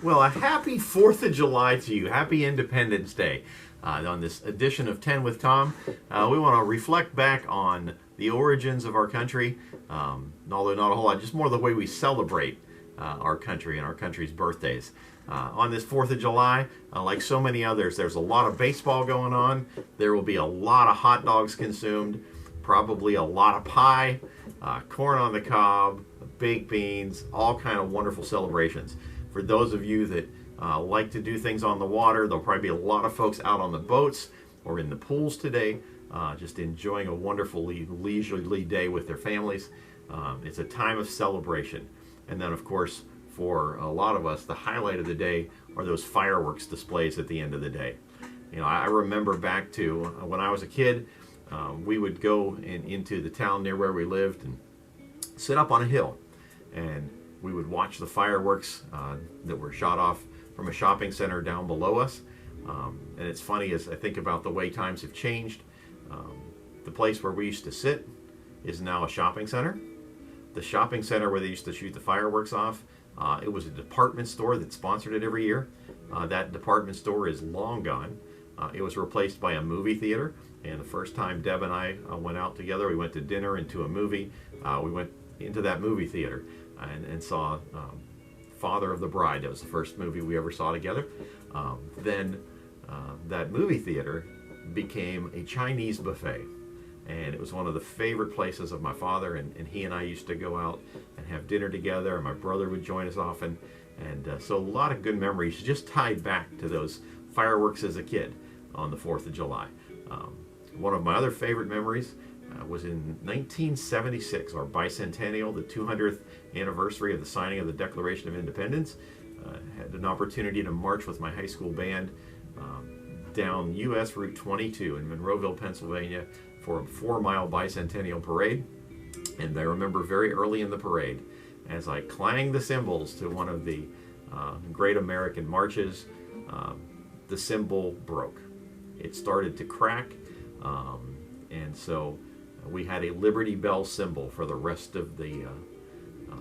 Well, a happy 4th of July to you. Happy Independence Day. On this edition of 10 with Tom, we want to reflect back on the origins of our country, although not a whole lot, just more the way we celebrate our country and our country's birthdays. On this 4th of July, like so many others, there's a lot of baseball going on. There will be a lot of hot dogs consumed, probably a lot of pie, corn on the cob, baked beans, all kind of wonderful celebrations. For those of you that like to do things on the water, there'll probably be a lot of folks out on the boats or in the pools today, just enjoying a wonderfully leisurely day with their families. It's a time of celebration. And then, of course, for a lot of us, the highlight of the day are those fireworks displays at the end of the day. You know, I remember back to when I was a kid, we would go into the town near where we lived and sit up on a hill, and we would watch the fireworks that were shot off from a shopping center down below us. And it's funny as I think about the way times have changed. The place where we used to sit is now a shopping center. The shopping center where they used to shoot the fireworks off, it was a department store that sponsored it every year. That department store is long gone. It was replaced by a movie theater. And the first time Deb and I went out together, we went to dinner and to a movie. We went into that movie theater and saw Father of the Bride. That was the first movie we ever saw together. Then that movie theater became a Chinese buffet. And it was one of the favorite places of my father, and he and I used to go out and have dinner together, and my brother would join us often. And so a lot of good memories just tied back to those fireworks as a kid on the 4th of July. One of my other favorite memories was in 1976, our bicentennial, the 200th anniversary of the signing of the Declaration of Independence. Had an opportunity to march with my high school band down U.S. Route 22 in Monroeville, Pennsylvania for a 4-mile bicentennial parade. And I remember very early in the parade, as I clanged the cymbals to one of the great American marches, the cymbal broke. It started to crack, and so we had a Liberty Bell cymbal for the rest of the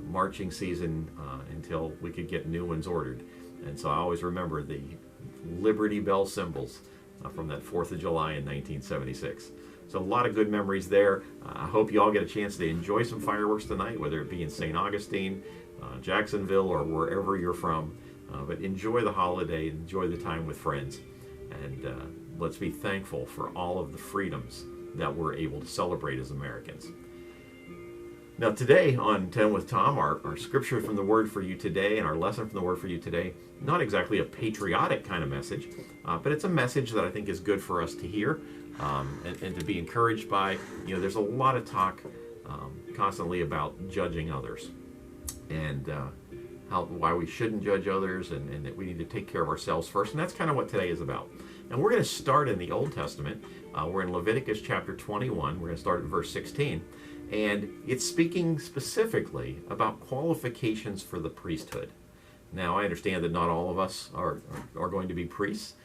marching season until we could get new ones ordered. And so I always remember the Liberty Bell cymbals from that 4th of July in 1976. So a lot of good memories there. I hope you all get a chance to enjoy some fireworks tonight, whether it be in St. Augustine, Jacksonville, or wherever you're from. But enjoy the holiday, enjoy the time with friends, and let's be thankful for all of the freedoms that we're able to celebrate as Americans. Now today on 10 with Tom, our scripture from the Word for you today and our lesson from the Word for you today, not exactly a patriotic kind of message, but it's a message that I think is good for us to hear and to be encouraged by. You know, there's a lot of talk constantly about judging others and why we shouldn't judge others and that we need to take care of ourselves first. And that's kind of what today is about. And we're going to start in the Old Testament. We're in Leviticus chapter 21. We're going to start at verse 16. And it's speaking specifically about qualifications for the priesthood. Now, I understand that not all of us are going to be priests.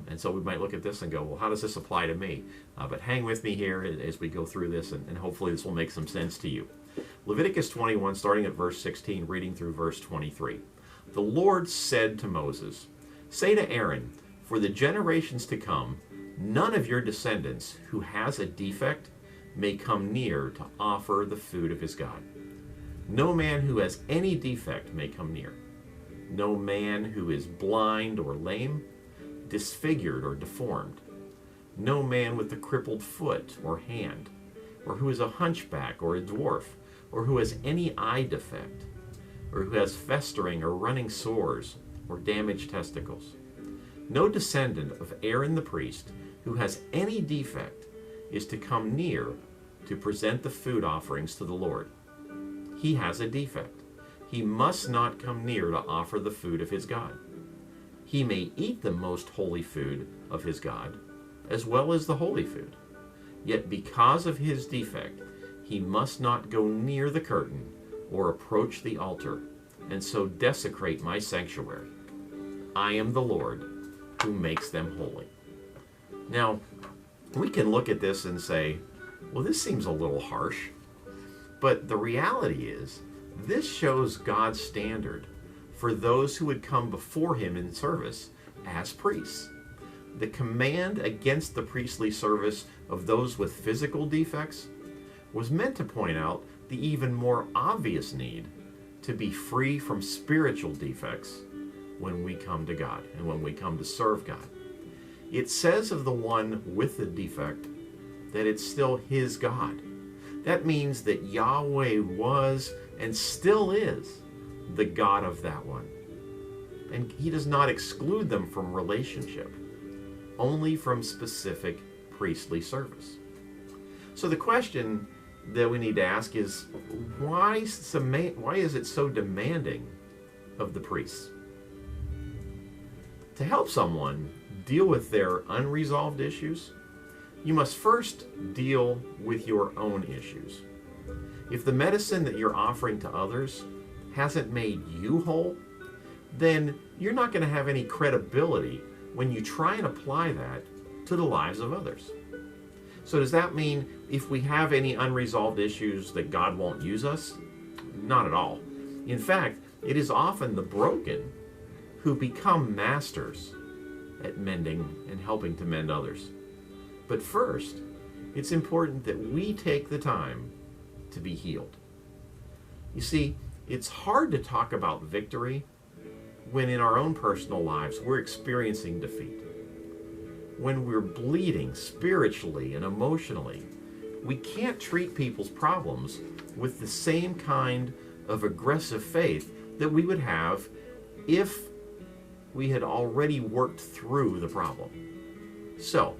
And so we might look at this and go, well, how does this apply to me? But hang with me here as we go through this, and hopefully this will make some sense to you. Leviticus 21, starting at verse 16, reading through verse 23. The Lord said to Moses, "Say to Aaron, for the generations to come, none of your descendants who has a defect may come near to offer the food of his God. No man who has any defect may come near. No man who is blind or lame, disfigured or deformed. No man with a crippled foot or hand, or who is a hunchback or a dwarf, or who has any eye defect, or who has festering or running sores or damaged testicles. No descendant of Aaron the priest who has any defect is to come near to present the food offerings to the Lord. He has a defect. He must not come near to offer the food of his God. He may eat the most holy food of his God, as well as the holy food. Yet because of his defect, he must not go near the curtain or approach the altar, and so desecrate my sanctuary. I am the Lord who makes them holy." Now, we can look at this and say, well, this seems a little harsh. But the reality is, this shows God's standard for those who would come before him in service as priests. The command against the priestly service of those with physical defects was meant to point out the even more obvious need to be free from spiritual defects when we come to God and when we come to serve God. It says of the one with the defect that it's still his God. That means that Yahweh was and still is the God of that one. And he does not exclude them from relationship, only from specific priestly service. So the question that we need to ask is, why is it so demanding of the priests? To help someone deal with their unresolved issues, you must first deal with your own issues. If the medicine that you're offering to others hasn't made you whole, then you're not going to have any credibility when you try and apply that to the lives of others. So does that mean if we have any unresolved issues that God won't use us? Not at all. In fact, it is often the broken who become masters at mending and helping to mend others. But first, it's important that we take the time to be healed. You see, it's hard to talk about victory when in our own personal lives we're experiencing defeat. When we're bleeding spiritually and emotionally, we can't treat people's problems with the same kind of aggressive faith that we would have if we had already worked through the problem. So,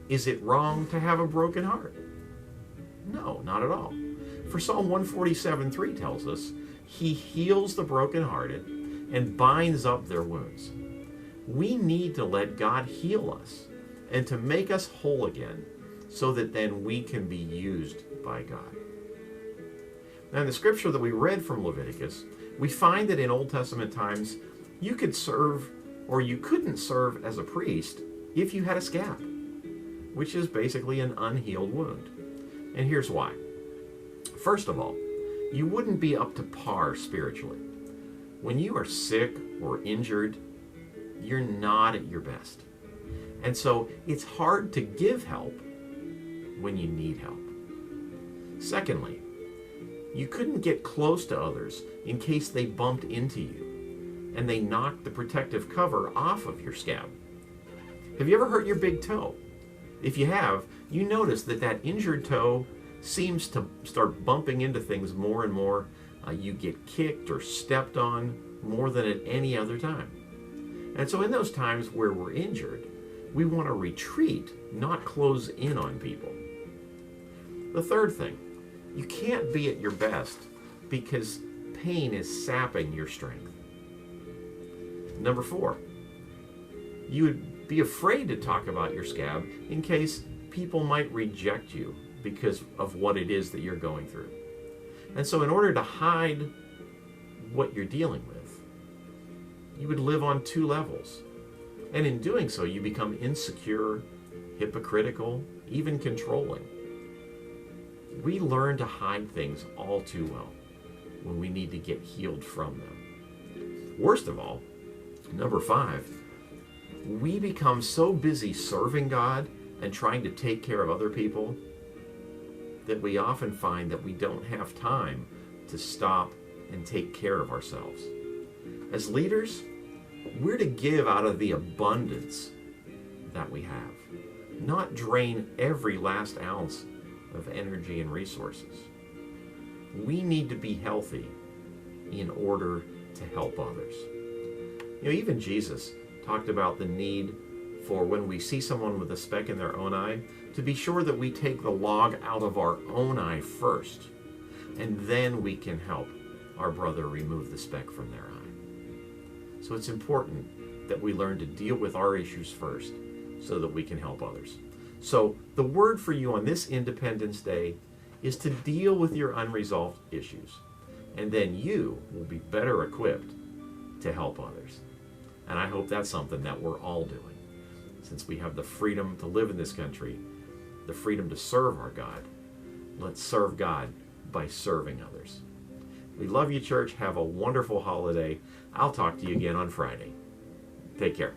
is it wrong to have a broken heart? No, not at all. For Psalm 147:3 tells us, he heals the brokenhearted and binds up their wounds. We need to let God heal us and to make us whole again so that then we can be used by God. Now, in the scripture that we read from Leviticus, we find that in Old Testament times, you could serve or you couldn't serve as a priest if you had a scab, which is basically an unhealed wound. And here's why. First of all, you wouldn't be up to par spiritually. When you are sick or injured, you're not at your best. And so it's hard to give help when you need help. Secondly, you couldn't get close to others in case they bumped into you and they knocked the protective cover off of your scab. Have you ever hurt your big toe? If you have, you notice that that injured toe seems to start bumping into things more and more. You get kicked or stepped on more than at any other time. And so in those times where we're injured, we want to retreat, not close in on people. The third thing, you can't be at your best because pain is sapping your strength. Number 4, you would be afraid to talk about your scab in case people might reject you because of what it is that you're going through. And so in order to hide what you're dealing with, you would live on 2 levels. And in doing so, you become insecure, hypocritical, even controlling. We learn to hide things all too well when we need to get healed from them. Worst of all, number 5, we become so busy serving God and trying to take care of other people that we often find that we don't have time to stop and take care of ourselves. As leaders, we're to give out of the abundance that we have, not drain every last ounce of energy and resources. We need to be healthy in order to help others. You know, even Jesus talked about the need for when we see someone with a speck in their own eye, to be sure that we take the log out of our own eye first, and then we can help our brother remove the speck from their eye. So it's important that we learn to deal with our issues first so that we can help others. So the word for you on this Independence Day is to deal with your unresolved issues, and then you will be better equipped to help others. And I hope that's something that we're all doing. Since we have the freedom to live in this country, the freedom to serve our God, let's serve God by serving others. We love you, church. Have a wonderful holiday. I'll talk to you again on Friday. Take care.